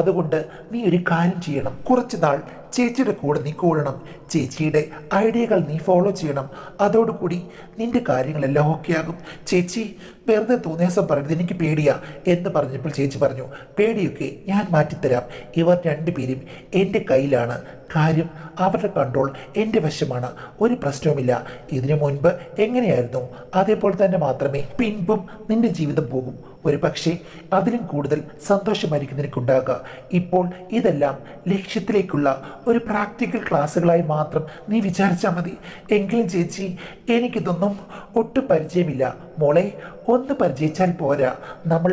അതുകൊണ്ട് നീ ഒരു കാര്യം ചെയ്യണം. കുറച്ച് നാൾ ചേച്ചിയുടെ കൂടെ നീ കൂടണം. ചേച്ചിയുടെ ഐഡിയകൾ നീ ഫോളോ ചെയ്യണം. അതോടുകൂടി നിന്റെ കാര്യങ്ങളെല്ലാം ഓക്കെ ആകും. ചേച്ചി വെറുതെ തോന്നിയാസം പറയുന്നത് എനിക്ക് പേടിയാ എന്ന് പറഞ്ഞപ്പോൾ ചേച്ചി പറഞ്ഞു, പേടിയൊക്കെ ഞാൻ മാറ്റിത്തരാം. ഇവർ 2 പേരും എൻ്റെ കയ്യിലാണ്. കാര്യം അവരുടെ കൺട്രോൾ എൻ്റെ വശമാണ്. ഒരു പ്രശ്നവുമില്ല. ഇതിനു മുൻപ് എങ്ങനെയായിരുന്നു അതേപോലെ തന്നെ മാത്രമേ പിൻപും നിന്റെ ജീവിതം പോകും. ഒരു പക്ഷേ അതിലും കൂടുതൽ സന്തോഷമായിരിക്കും നിനക്കുണ്ടാകുക. ഇപ്പോൾ ഇതെല്ലാം ലക്ഷ്യത്തിലേക്കുള്ള ഒരു പ്രാക്ടിക്കൽ ക്ലാസ്സുകളായി മാത്രം നീ വിചാരിച്ചാൽ മതി. എങ്കിലും ചേച്ചി, എനിക്കിതൊന്നും ഒട്ടും പരിചയമില്ല. മോളെ, ഒന്ന് പരിചയിച്ചാൽ പോരാ, നമ്മൾ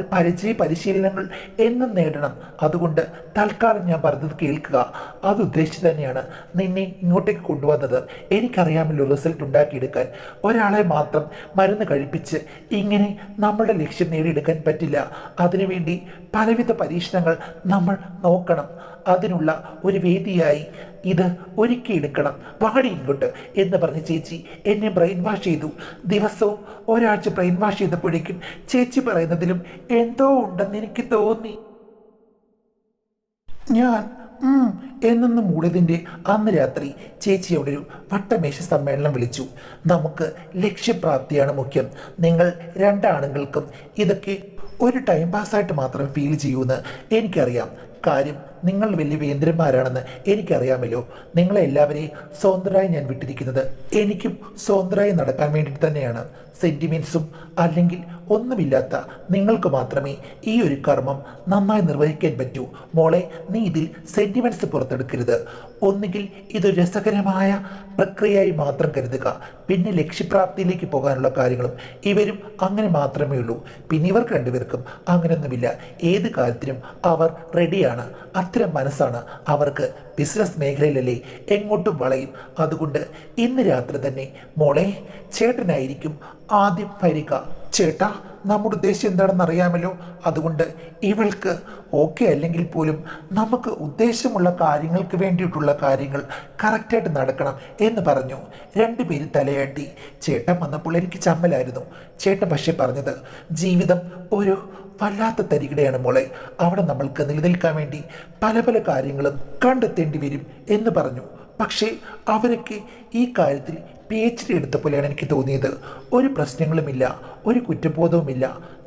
പരിശീലനങ്ങൾ എന്നും നേടണം. അതുകൊണ്ട് തൽക്കാലം ഞാൻ പറഞ്ഞത് കേൾക്കുക. അത് ഉദ്ദേശിച്ച് തന്നെയാണ് നിന്നെ ഇങ്ങോട്ടേക്ക് കൊണ്ടുവന്നത്. എനിക്കറിയാമല്ലോ റിസൾട്ട് ഉണ്ടാക്കിയെടുക്കാൻ. ഒരാളെ മാത്രം മരുന്ന് കഴിപ്പിച്ച് ഇങ്ങനെ നമ്മളുടെ ലക്ഷ്യം നേടിയെടുക്കാൻ പറ്റില്ല. അതിനുവേണ്ടി പലവിധ പരീക്ഷണങ്ങൾ നമ്മൾ നോക്കണം. അതിനുള്ള ഒരു വേദിയായി ഇത് ഒരുക്കിയെടുക്കണം. വാടി ഇങ്ങോട്ട് എന്ന് പറഞ്ഞ് ചേച്ചി എന്നെ ബ്രെയിൻ വാഷ് ചെയ്തു. ദിവസവും ഒരാഴ്ച ബ്രെയിൻ വാഷ് ചെയ്തപ്പോഴേക്കും ചേച്ചി പറയുന്നതിലും എന്തോ ഉണ്ടെന്ന് എനിക്ക് തോന്നി. ഞാൻ എന്നൊന്ന് മൂടിയതിൻ്റെ അന്ന് രാത്രി ചേച്ചി അവിടെ ഒരു വട്ടമേശ സമ്മേളനം വിളിച്ചു. നമുക്ക് ലക്ഷ്യപ്രാപ്തിയാണ് മുഖ്യം. നിങ്ങൾ രണ്ടാണുങ്ങൾക്കും ഇതൊക്കെ ഒരു ടൈം പാസ്സായിട്ട് മാത്രം ഫീൽ ചെയ്യൂന്ന് എനിക്കറിയാം. കാര്യം നിങ്ങൾ വലിയ വേന്ദ്രന്മാരാണെന്ന് എനിക്കറിയാമല്ലോ. നിങ്ങളെ എല്ലാവരെയും സ്വതന്ത്രരായി ഞാൻ വിട്ടിരിക്കുന്നത് എനിക്കും സ്വതന്ത്രരായി നടക്കാൻ വേണ്ടിയിട്ട് തന്നെയാണ്. സെൻറ്റിമെൻറ്റ്സും അല്ലെങ്കിൽ ഒന്നുമില്ലാത്ത നിങ്ങൾക്ക് മാത്രമേ ഈ ഒരു കർമ്മം നന്നായി നിർവഹിക്കാൻ പറ്റൂ. മോളെ, നീ ഇതിൽ സെൻറ്റിമെൻറ്റ്സ് പുറത്തെടുക്കരുത്. ഒന്നുകിൽ ഇതൊരു രസകരമായ പ്രക്രിയയായി മാത്രം കരുതുക. പിന്നെ ലക്ഷ്യപ്രാപ്തിയിലേക്ക് പോകാനുള്ള കാര്യങ്ങളും ഇവരും അങ്ങനെ മാത്രമേ ഉള്ളൂ. പിന്നെ ഇവർക്ക് രണ്ടുപേർക്കും അങ്ങനെയൊന്നുമില്ല. ഏത് കാര്യത്തിനും അവർ റെഡിയാണ്. അത്തരം മനസ്സാണ് അവർക്ക്. ബിസിനസ് മേഖലയിലല്ലേ, എങ്ങോട്ടും വളയും. അതുകൊണ്ട് ഇന്ന് രാത്രി തന്നെ മോളെ, ചേട്ടനായിരിക്കും ആദ്യം വരിക. ചേട്ടാ, നമ്മുടെ ഉദ്ദേശം എന്താണെന്ന് അറിയാമല്ലോ. അതുകൊണ്ട് ഇവൾക്ക് ഓക്കെ അല്ലെങ്കിൽ പോലും നമുക്ക് ഉദ്ദേശമുള്ള കാര്യങ്ങൾക്ക് വേണ്ടിയിട്ടുള്ള കാര്യങ്ങൾ കറക്റ്റായിട്ട് നടക്കണം എന്ന് പറഞ്ഞു. രണ്ടുപേരും തലയാട്ടി. ചേട്ടൻ വന്നപ്പോൾ എനിക്ക് ചമ്മലായിരുന്നു. ചേട്ടൻ പക്ഷേ പറഞ്ഞത്, ജീവിതം ഒരു വല്ലാത്ത തരികിടയാണ് മോളെ. അവിടെ നമ്മൾക്ക് നിലനിൽക്കാൻ വേണ്ടി പല പല കാര്യങ്ങളും കണ്ടെത്തേണ്ടി വരും എന്ന് പറഞ്ഞു. പക്ഷേ അവരൊക്കെ ഈ കാര്യത്തിൽ PhD എടുത്ത പോലെയാണ് എനിക്ക് തോന്നിയത്. ഒരു പ്രശ്നങ്ങളുമില്ല, ഒരു കുറ്റബോധവുമില്ല.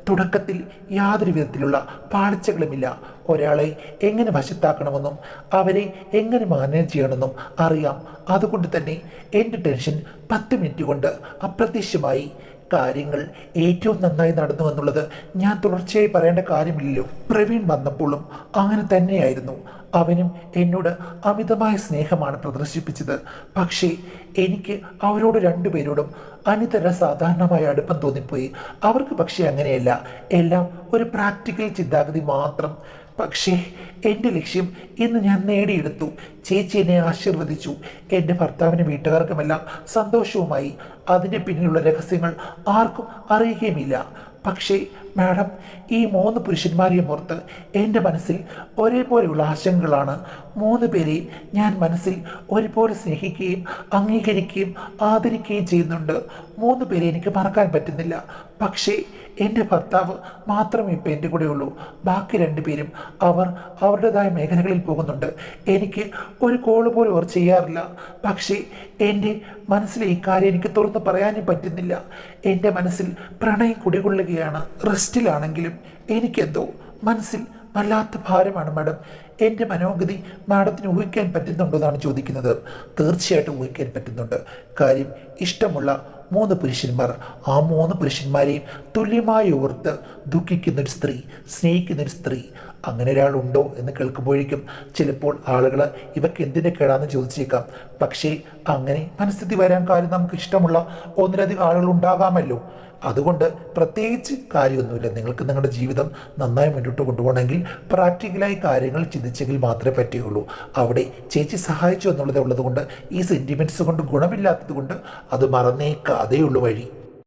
തുടക്കത്തിൽ യാതൊരു വിധത്തിലുള്ള പാളിച്ചകളുമില്ല. ഒരാളെ എങ്ങനെ വശത്താക്കണമെന്നും അവരെ എങ്ങനെ മാനേജ് ചെയ്യണമെന്നും അറിയാം. അതുകൊണ്ട് തന്നെ എൻ്റെ ടെൻഷൻ 10 മിനിറ്റ് കൊണ്ട് അപ്രത്യക്ഷമായി. കാര്യങ്ങൾ ഏറ്റവും നന്നായി നടന്നു എന്നുള്ളത് ഞാൻ തുടർച്ചയായി പറയേണ്ട കാര്യമില്ലല്ലോ. പ്രവീൺ വന്നപ്പോഴും അങ്ങനെ തന്നെയായിരുന്നു. അവനും എന്നോട് അമിതമായ സ്നേഹമാണ് പ്രദർശിപ്പിച്ചത്. പക്ഷേ എനിക്ക് അവരോട് രണ്ടുപേരോടും അനിതര സാധാരണമായ അടുപ്പം തോന്നിപ്പോയി. അവർക്ക് പക്ഷേ അങ്ങനെയല്ല. എല്ലാം ഒരു പ്രാക്ടിക്കൽ ചിന്താഗതി മാത്രം. പക്ഷേ എൻ്റെ ലക്ഷ്യം ഇന്ന് ഞാൻ നേടിയെടുത്തു. ചേച്ചി എന്നെ ആശീർവദിച്ചു. എൻ്റെ ഭർത്താവിനും വീട്ടുകാർക്കുമെല്ലാം സന്തോഷവുമായി. അതിൻ്റെ പിന്നിലുള്ള രഹസ്യങ്ങൾ ആർക്കും അറിയുകയുമില്ല. പക്ഷേ മാഡം, ഈ 3 പുരുഷന്മാരെയും ഓർത്ത് എൻ്റെ മനസ്സിൽ ഒരേപോലെയുള്ള ആശങ്കകളാണ്. 3 പേരെയും ഞാൻ മനസ്സിൽ ഒരുപോലെ സ്നേഹിക്കുകയും അംഗീകരിക്കുകയും ആദരിക്കുകയും ചെയ്യുന്നുണ്ട്. 3 പേരെ എനിക്ക് മറക്കാൻ പറ്റുന്നില്ല. പക്ഷേ എൻ്റെ ഭർത്താവ് മാത്രമേ ഇപ്പം എൻ്റെ കൂടെ ഉള്ളൂ. ബാക്കി 2 പേരും അവരുടേതായ മേഖലകളിൽ പോകുന്നുണ്ട്. എനിക്ക് ഒരു കോൾ പോലും അവർ ചെയ്യാറില്ല. പക്ഷേ എൻ്റെ മനസ്സിലെ ഈ കാര്യം എനിക്ക് തുറന്ന് പറയാനും പറ്റുന്നില്ല. എൻ്റെ മനസ്സിൽ പ്രണയം കുടികൊള്ളുകയാണ്. റെസ്റ്റിലാണെങ്കിലും എനിക്കെന്തോ മനസ്സിൽ വല്ലാത്ത ഭാരമാണ് മാഡം. എൻ്റെ മനോഗതി മാഡത്തിന് ഊഹിക്കാൻ പറ്റുന്നുണ്ടോ എന്നാണ് ചോദിക്കുന്നത്. തീർച്ചയായിട്ടും ഊഹിക്കാൻ പറ്റുന്നുണ്ട്. കാര്യം, ഇഷ്ടമുള്ള 3 പുരുഷന്മാർ, ആ 3 പുരുഷന്മാരെയും തുല്യമായി ഓർത്ത് ദുഃഖിക്കുന്നൊരു സ്ത്രീ, സ്നേഹിക്കുന്നൊരു സ്ത്രീ, അങ്ങനെ ഒരാളുണ്ടോ എന്ന് കേൾക്കുമ്പോഴേക്കും ചിലപ്പോൾ ആളുകൾ ഇവർക്ക് എന്തിൻ്റെ കേടാന്ന് ചോദിച്ചേക്കാം. പക്ഷേ അങ്ങനെ മനസ്ഥിതി വരാൻ കാര്യം നമുക്ക് ഇഷ്ടമുള്ള ഒന്നിലധികം ആളുകൾ ഉണ്ടാകാമല്ലോ. അതുകൊണ്ട് പ്രത്യേകിച്ച് കാര്യമൊന്നുമില്ല. നിങ്ങൾക്ക് നിങ്ങളുടെ ജീവിതം നന്നായി മുന്നോട്ട് കൊണ്ടുപോകണമെങ്കിൽ പ്രാക്ടിക്കലായി കാര്യങ്ങൾ ചിന്തിച്ചെങ്കിൽ മാത്രമേ പറ്റുകയുള്ളൂ. അവിടെ ചേച്ചി സഹായിച്ചു എന്നുള്ളത് ഉള്ളത് കൊണ്ട് ഈ സെൻറ്റിമെൻറ്റ്സ് കൊണ്ട് ഗുണമില്ലാത്തത് കൊണ്ട് അത് മറന്നേക്കാതെയുള്ളൂ വഴി.